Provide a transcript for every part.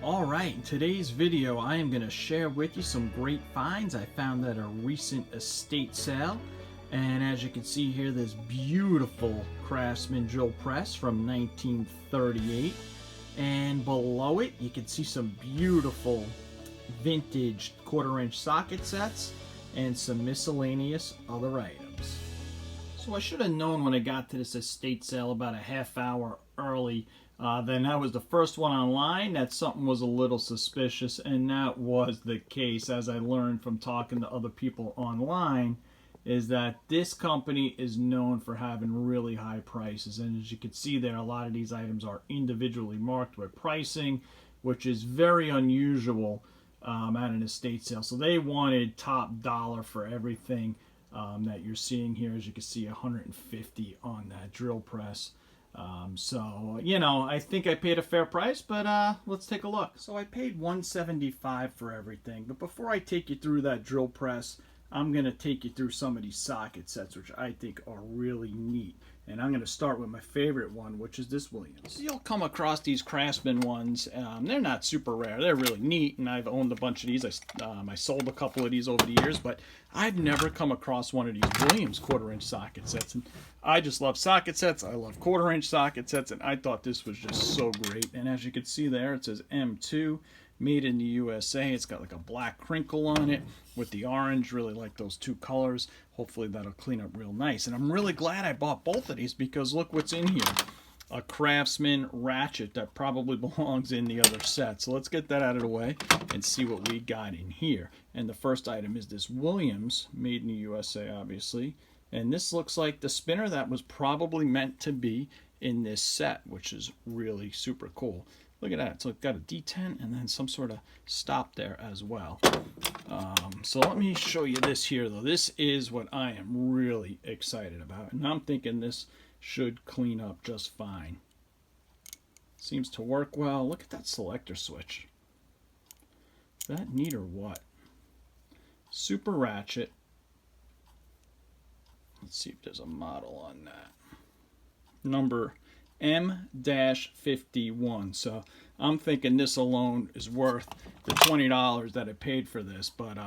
Alright, in today's video I am going to share with you some great finds I found at a recent estate sale. And as you can see here, this beautiful Craftsman drill press from 1938. And below it you can see some beautiful vintage 1/4-inch socket sets and some miscellaneous other items. So I should have known when I got to this estate sale about a half hour early. Then I was the first one online that something was a little suspicious, and that was the case, as I learned from talking to other people online, is that this company is known for having really high prices. And as you can see there, a lot of these items are individually marked with pricing, which is very unusual at an estate sale. So they wanted top dollar for everything that you're seeing here. As you can see, $150 on that drill press. So, you know, I think I paid a fair price, but let's take a look. So I paid $175 for everything. But before I take you through that drill press, I'm going to take you through some of these socket sets, which I think are really neat. And I'm going to start with my favorite one, which is this Williams. So you'll come across these Craftsman ones. They're not super rare. They're really neat, and I've owned a bunch of these. I sold a couple of these over the years, but I've never come across one of these Williams 1/4-inch socket sets. And I just love socket sets. I love 1/4-inch socket sets, and I thought this was just so great. And as you can see there, it says M2. Made in the USA. It's got like a black crinkle on it with the orange. Really like those two colors. Hopefully that'll clean up real nice. And I'm really glad I bought both of these because look what's in here. A Craftsman ratchet that probably belongs in the other set. So let's get that out of the way and see what we got in here. And the first item is this Williams, made in the USA obviously. And this looks like the spinner that was probably meant to be in this set, which is really super cool. Look at that. So it's got a detent and then some sort of stop there as well. So let me show you this here, though. This is what I am really excited about. And I'm thinking this should clean up just fine. Seems to work well. Look at that selector switch. Is that neat or what? Super ratchet. Let's see if there's a model on that. Number M-51. So I'm thinking this alone is worth the $20 that I paid for this, but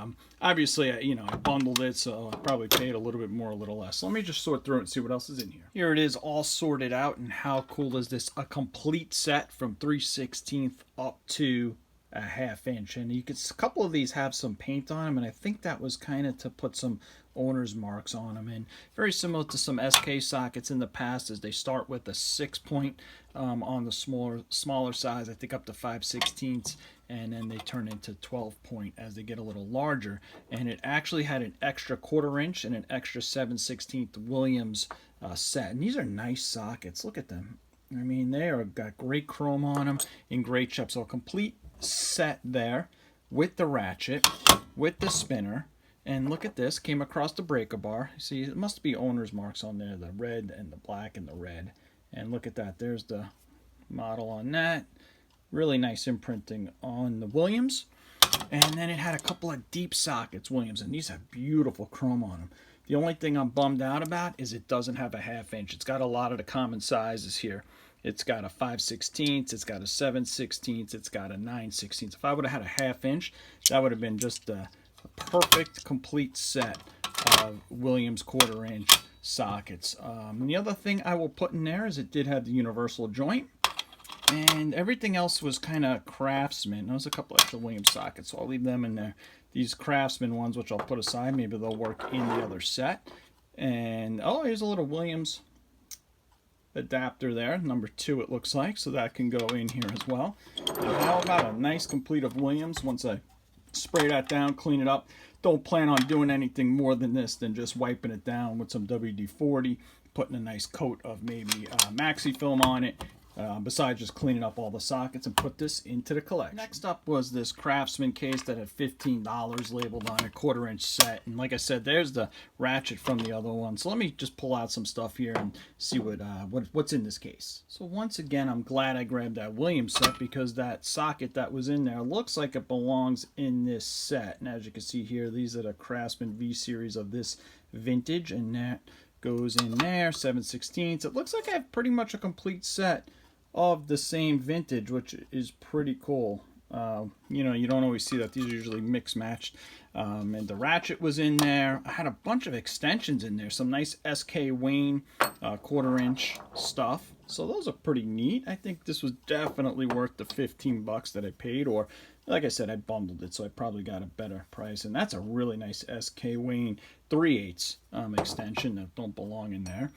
obviously I bundled it, so I probably paid a little bit more, a little less. So let me just sort through it and see what else is in here. Here it is, all sorted out. And how cool is this? A complete set from 3/16 up to a 1/2 inch. And you could, a couple of these have some paint on them, and I think that was kind of to put some owner's marks on them. And very similar to some SK sockets in the past, as they start with a 6-point on the smaller size, I think up to 5/16, and then they turn into 12-point as they get a little larger. And it actually had an extra 1/4-inch and an extra 7/16 Williams set. And these are nice sockets. Look at them. I mean, they are got great chrome on them in great shape. So a complete set there with the ratchet, with the spinner. And look at this, came across the breaker bar. See, it must be owner's marks on there, the red and the black and the red. And look at that, there's the model on that. Really nice imprinting on the Williams. And then it had a couple of deep sockets, Williams, and these have beautiful chrome on them. The only thing I'm bummed out about is it doesn't have a 1/2 inch. It's got a lot of the common sizes here. It's got a 5/16, it's got a 7/16, it's got a 9/16. If I would have had a 1/2 inch, that would have been just a perfect complete set of Williams 1/4-inch sockets. The other thing I will put in there is it did have the universal joint, and everything else was kind of Craftsman. There was a couple extra Williams sockets, so I'll leave them in there. These Craftsman ones, which I'll put aside, maybe they'll work in the other set. And oh, here's a little Williams adapter there, number 2 it looks like, so that can go in here as well. And how about a nice complete of Williams? Once I spray that down, clean it up, don't plan on doing anything more than this than just wiping it down with some WD-40, putting a nice coat of maybe maxi film on it, besides just cleaning up all the sockets, and put this into the collection. Next up was this Craftsman case that had $15 labeled on it, 1/4-inch set. And like I said, there's the ratchet from the other one. So let me just pull out some stuff here and see what's in this case. So once again, I'm glad I grabbed that Williams set, because that socket that was in there looks like it belongs in this set. And as you can see here, these are the Craftsman V Series of this vintage, and that goes in there, 7/16. It looks like I have pretty much a complete set of the same vintage, which is pretty cool. You know, you don't always see that. These are usually mixed matched. And the ratchet was in there. I had a bunch of extensions in there. Some nice SK Wayne 1/4 inch stuff. So those are pretty neat. I think this was definitely worth the 15 bucks that I paid. Or, like I said, I bundled it, so I probably got a better price. And that's a really nice SK Wayne 3/8 extension that don't belong in there.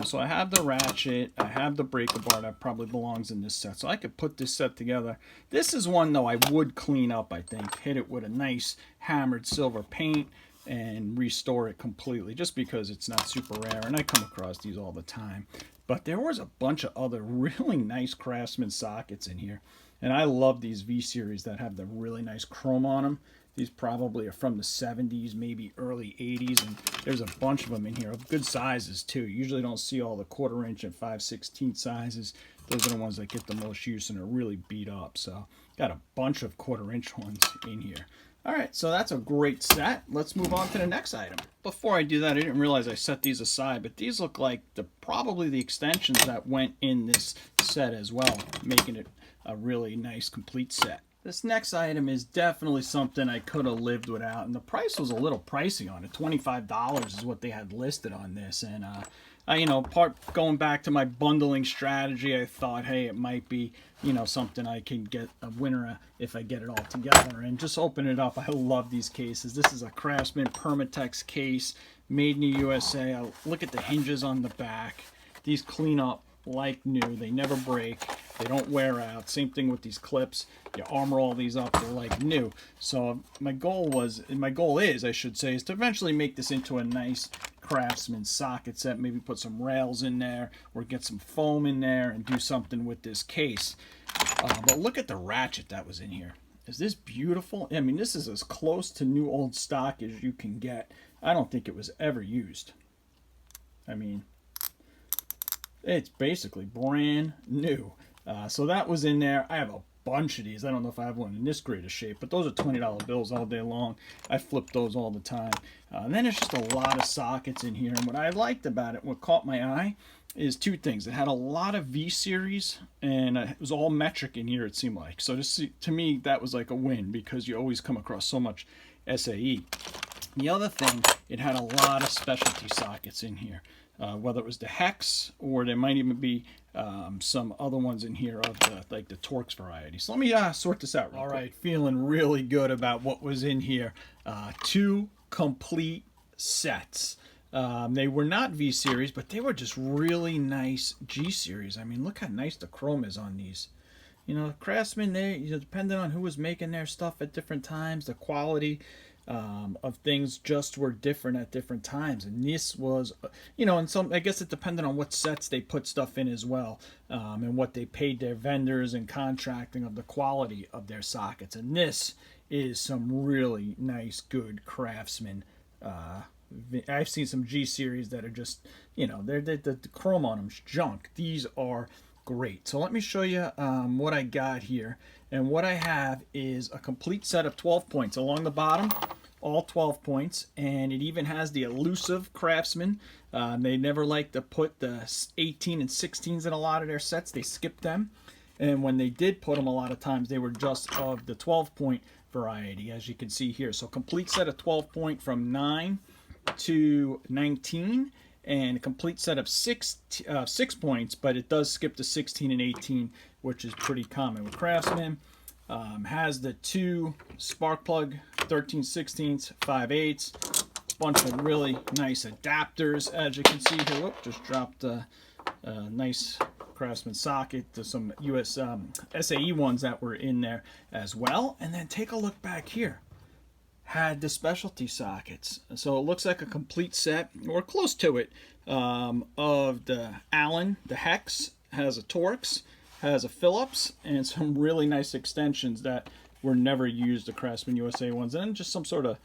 So I have the ratchet, I have the breaker bar that probably belongs in this set. So I could put this set together. This is one, though, I would clean up, I think. Hit it with a nice hammered silver paint and restore it completely, just because it's not super rare. And I come across these all the time. But there was a bunch of other really nice Craftsman sockets in here. And I love these V Series that have the really nice chrome on them. These probably are from the 70s, maybe early 80s, and there's a bunch of them in here of good sizes too. You usually don't see all the 1/4 inch and 5/16 sizes. Those are the ones that get the most use and are really beat up. So got a bunch of 1/4 inch ones in here. All right, so that's a great set. Let's move on to the next item. Before I do that, I didn't realize I set these aside, but these look like probably the extensions that went in this set as well, making it a really nice complete set. This next item is definitely something I could have lived without, and the price was a little pricey on it. $25 is what they had listed on this, and you know, going back to my bundling strategy, I thought, hey, it might be, you know, something I can get a winner if I get it all together. And just open it up. I love these cases. This is a Craftsman Permatex case, made in the USA. Look at the hinges on the back. These clean up like new. They never break. They don't wear out. Same thing with these clips. You armor all these up, they're like new. So my goal is, I should say, is to eventually make this into a nice Craftsman socket set. Maybe put some rails in there or get some foam in there and do something with this case. But look at the ratchet that was in here. Is this beautiful? I mean, this is as close to new old stock as you can get. I don't think it was ever used. I mean, it's basically brand new. So that was in there. I have a bunch of these. I don't know if I have one in this great a shape, but those are $20 bills all day long. I flip those all the time. And then there's just a lot of sockets in here. And what I liked about it, what caught my eye, is two things. It had a lot of V Series, and it was all metric in here, it seemed like. So to me, that was like a win, because you always come across so much SAE. The other thing, it had a lot of specialty sockets in here. Whether it was the hex, or there might even be some other ones in here of the Torx variety. So let me sort this out real quick. Feeling really good about what was in here. 2 complete sets. They were not V Series, but they were just really nice G Series. I mean, look how nice the chrome is on these. You know, Craftsman, depending on who was making their stuff at different times, the quality of things just were different at different times. And this was, you know, and some, I guess it depended on what sets they put stuff in as well, and what they paid their vendors and contracting of the quality of their sockets. And this is some really nice, good Craftsman. I've seen some G Series that are just, you know, the chrome on them's junk. These are great. So let me show you what I got here. And what I have is a complete set of 12 points along the bottom, all 12 points, and it even has the elusive Craftsman. They never like to put the 18 and 16s in a lot of their sets. They skip them. And when they did put them, a lot of times they were just of the 12-point variety, as you can see here. So complete set of 12 point from 9 to 19, and a complete set of 6 points, but it does skip to 16 and 18, which is pretty common with Craftsman. Has the 2 spark plug 13/16, 5/8, bunch of really nice adapters, as you can see here. Whoop, just dropped a nice Craftsman socket to some US SAE ones that were in there as well. And then take a look back here. Had the specialty sockets. So it looks like a complete set, or close to it, of the Allen, the hex, has a Torx, has a Phillips, and some really nice extensions that were never used, the Craftsman USA ones, and just some sort of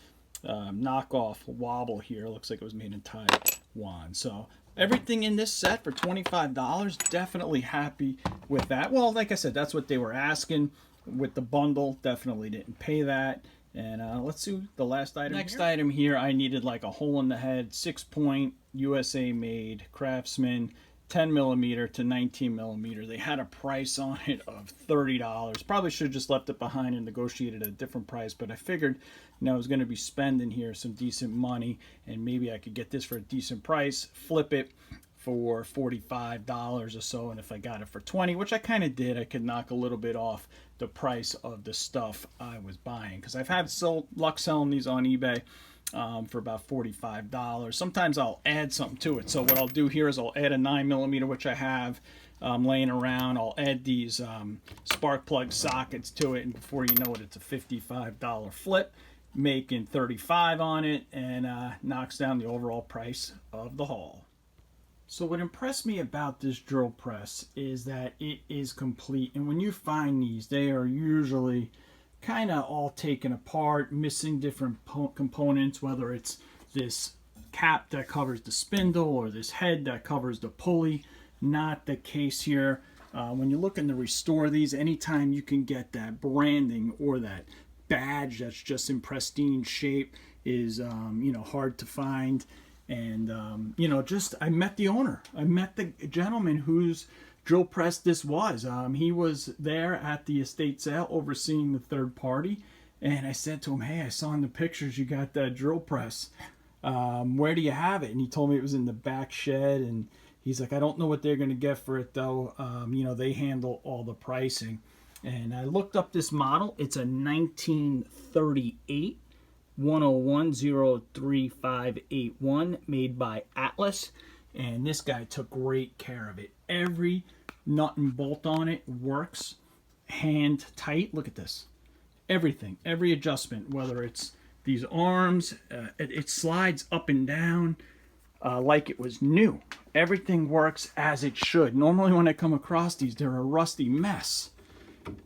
knockoff wobble here. Looks like it was made in Taiwan. So everything in this set for $25, definitely happy with that. Well, like I said, that's what they were asking with the bundle. Definitely didn't pay that. And let's see the last item. Next item here, I needed like a hole in the head, 6-point USA made Craftsman 10 millimeter to 19 millimeter. They had a price on it of $30. Probably should have just left it behind and negotiated a different price, but I figured, I was going to be spending here some decent money, and maybe I could get this for a decent price, flip it for $45 or so, and if I got it for 20, which I kind of did, I could knock a little bit off the price of the stuff I was buying, because I've had luck selling these on eBay for about $45. Sometimes I'll add something to it. So what I'll do here is I'll add a 9 millimeter, which I have laying around. I'll add these spark plug sockets to it, and before you know it, it's a $55 flip, making $35 on it, and knocks down the overall price of the haul. So what impressed me about this drill press is that it is complete, and when you find these, they are usually kind of all taken apart, missing different components, whether it's this cap that covers the spindle or this head that covers the pulley. Not the case here. When you're looking to restore these, anytime you can get that branding or that badge that's just in pristine shape is hard to find. And I met the owner. I met the gentleman whose drill press this was. He was there at the estate sale overseeing the third party, and I said to him, hey, I saw in the pictures you got that drill press. Where do you have it? And he told me it was in the back shed, and he's like, I don't know what they're going to get for it though. They handle all the pricing. And I looked up this model. It's a 1938 101-03581 made by Atlas, and this guy took great care of it. Every nut and bolt on it works hand tight. Look at this. Everything, every adjustment, whether it's these arms, it slides up and down like it was new. Everything works as it should. Normally when I come across these, they're a rusty mess,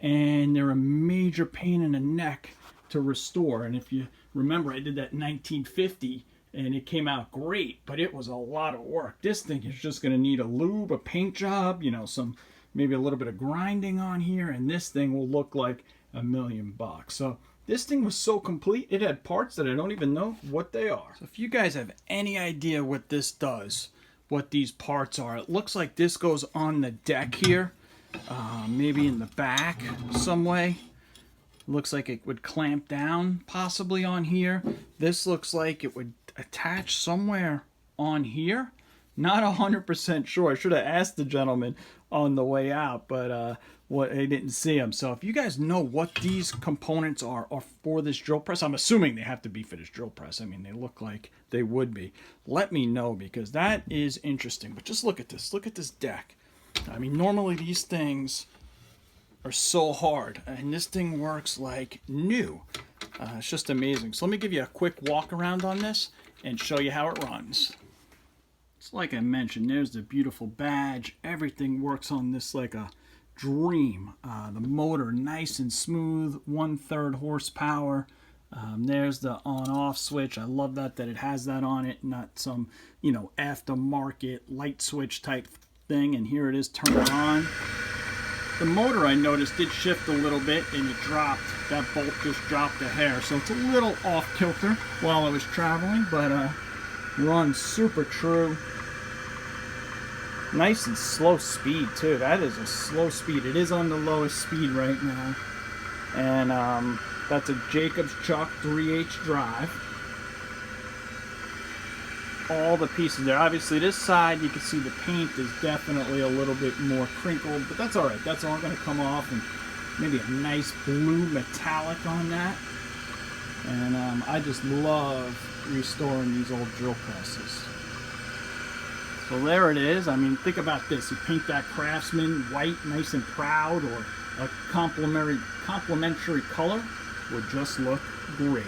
and they're a major pain in the neck to restore. And if you remember, I did that in 1950 and it came out great, but it was a lot of work. This thing is just going to need a lube, a paint job, maybe a little bit of grinding on here, and this thing will look like $1 million. So this thing was so complete, it had parts that I don't even know what they are. So if you guys have any idea what this does, what these parts are, it looks like this goes on the deck here, maybe in the back some way. Looks like it would clamp down possibly on here. This looks like it would attach somewhere on here. Not 100% sure. I should have asked the gentleman on the way out, but I didn't see him. So if you guys know what these components are for this drill press, I'm assuming they have to be for this drill press. I mean, they look like they would be. Let me know, because that is interesting. But just look at this. Look at this deck. I mean, normally these things are so hard, and this thing works like new. It's just amazing. So let me give you a quick walk around on this and show you how it runs. It's like I mentioned, there's the beautiful badge. Everything works on this like a dream. The motor nice and smooth, 1/3 horsepower. There's the on-off switch. I love that it has that on it, not some aftermarket light switch type thing. And here it is turned on. The motor, I noticed, did shift a little bit, and it dropped. That bolt just dropped a hair, so it's a little off kilter while I was traveling, but runs super true. Nice and slow speed too. That is a slow speed. It is on the lowest speed right now, and that's a Jacobs Chuck 3H drive. All the pieces there. Obviously this side, you can see the paint is definitely a little bit more crinkled, but that's all right. That's all going to come off, and maybe a nice blue metallic on that. And I just love restoring these old drill presses. So there it is. I mean, think about this. You paint that Craftsman white, nice and proud, or a complementary color, would just look great.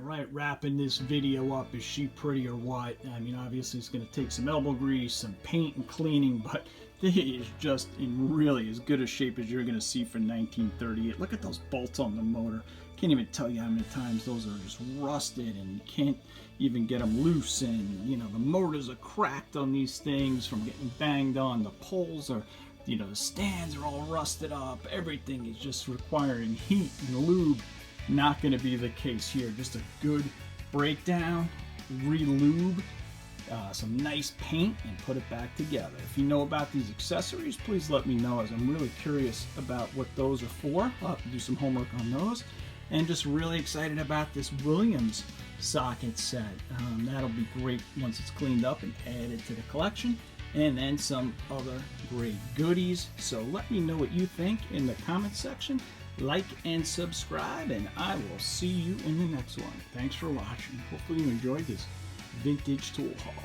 Right, wrapping this video up. Is she pretty or what? I mean, obviously it's going to take some elbow grease, some paint and cleaning, but this is just in really as good a shape as you're going to see for 1938. Look at those bolts on the motor. Can't even tell you how many times those are just rusted, and you can't even get them loose, and the motors are cracked on these things from getting banged on. The poles are, the stands are all rusted up. Everything is just requiring heat and lube. Not going to be the case here. Just a good breakdown, re-lube, some nice paint and put it back together. If you know about these accessories, please let me know, as I'm really curious about what those are for. I'll have to do some homework on those. And just really excited about this Williams socket set. That'll be great once it's cleaned up and added to the collection. And then some other great goodies. So let me know what you think in the comment section. Like and subscribe, and I will see you in the next one. Thanks for watching. Hopefully you enjoyed this vintage tool haul.